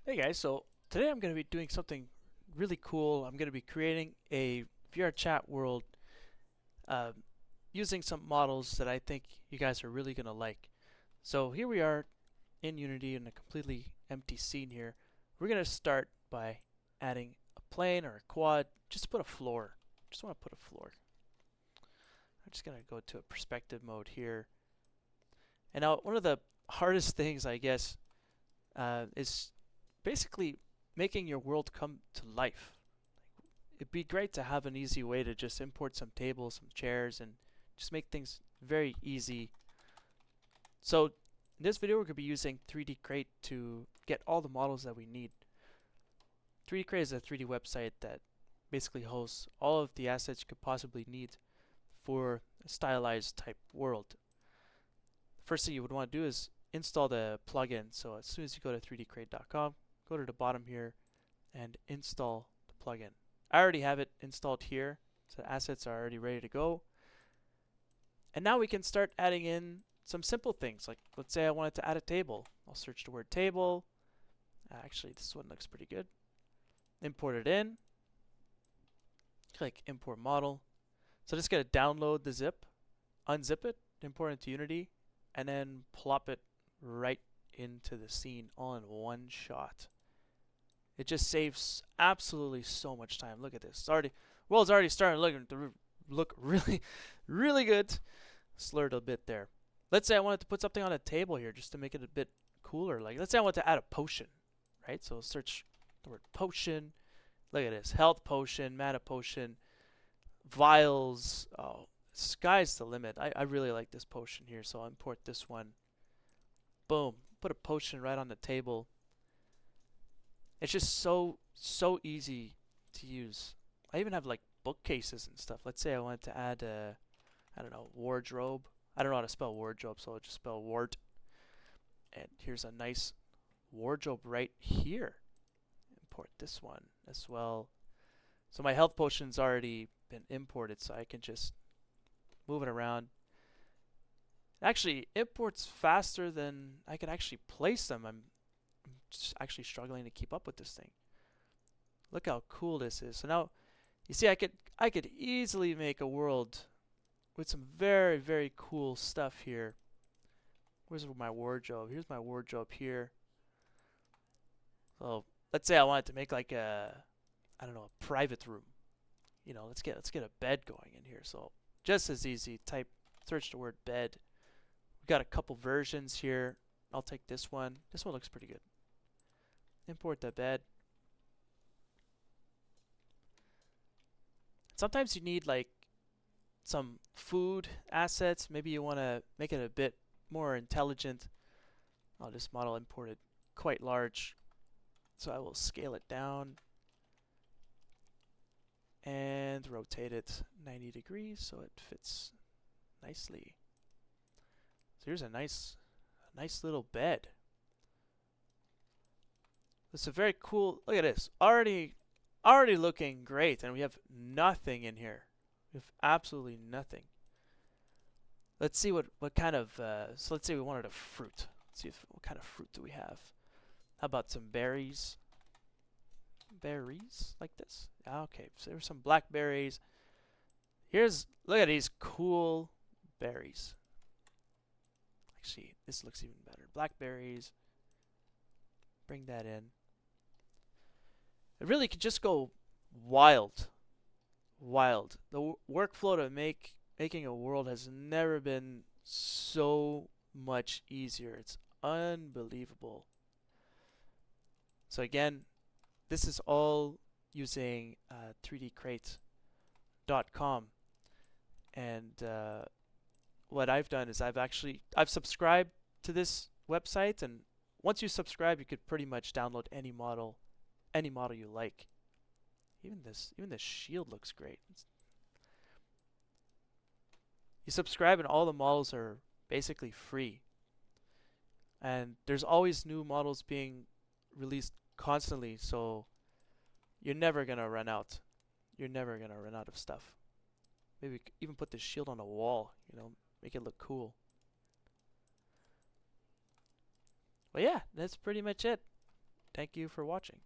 Hey guys, so today I'm going to be doing something really cool. I'm going to be creating a VRChat world uh, using some models that I think you guys are really going to like. So here we are in Unity in a completely empty scene here. We're going to start by adding a plane or a quad, just to put a floor. Just want to put a floor. I'm just going to go to a perspective mode here. And now one of the hardest things, I guess, is basically making your world come to life. It'd be great to have an easy way to just import some tables, some chairs, and just make things very easy. So in this video we're going to be using 3D Crate to get all the models that we need. 3D Crate is a 3D website that basically hosts all of the assets you could possibly need for a stylized type world. First thing you would want to do is install the plugin. So as soon as you go to 3dcrate.com, go to the bottom here and install the plugin. I already have it installed here, so the assets are already ready to go. And now we can start adding in some simple things, like let's say I wanted to add a table. I'll search the word table. Actually, this one looks pretty good. Import it in. Click import model. So just gotta download the zip, unzip it, import it into Unity, and then plop it right into the scene all in one shot. It just saves absolutely so much time. Look at this. It's already, world's already starting to look really, really good. Slurred a bit there. Let's say I wanted to put something on a table here just to make it a bit cooler. Like, let's say I want to add a potion, right? So search the word potion. Look at this. Health potion, mana potion, vials. Oh, sky's the limit. I really like this potion here, so I'll import this one. Boom. Put a potion right on the table. It's just so easy to use. I even have like bookcases and stuff. Let's say I wanted to add a, I don't know, wardrobe. I don't know how to spell wardrobe, so I'll just spell ward. And here's a nice wardrobe right here. Import this one as well. So my health potion's already been imported, so I can just move it around. It actually imports faster than I can actually place them. I'm just actually struggling to keep up with this thing. Look how cool this is. So now, you see, I could easily make a world with some very cool stuff here. Where's my wardrobe? Here's my wardrobe here. So let's say I wanted to make like a, I don't know, a private room. You know, let's get a bed going in here. So just as easy. Search the word bed. We got a couple versions here. I'll take this one. This one looks pretty good. Import the bed. Sometimes you need like some food assets. Maybe you want to make it a bit more intelligent. Oh, this model imported quite large, so I will scale it down and rotate it 90 degrees so it fits nicely. So here's a nice little bed. This is a very cool. Look at this. Already looking great, and we have nothing in here. We have absolutely nothing. Let's see what kind of. So let's say we wanted a fruit. Let's see what kind of fruit do we have. How about some berries? Berries like this. Okay, so there's some blackberries. Look at these cool berries. Actually, this looks even better. Blackberries. Bring that in. It really could just go wild. The workflow to making a world has never been so much easier. It's unbelievable. So again, this is all using 3dcrate.com, and what I've done is I've subscribed to this website, and once you subscribe, you could pretty much download any model you like. Even this shield looks great. You subscribe and all the models are basically free. And there's always new models being released constantly, so you're never going to run out. You're never going to run out of stuff. Maybe even put this shield on a wall, make it look cool. But yeah, that's pretty much it. Thank you for watching.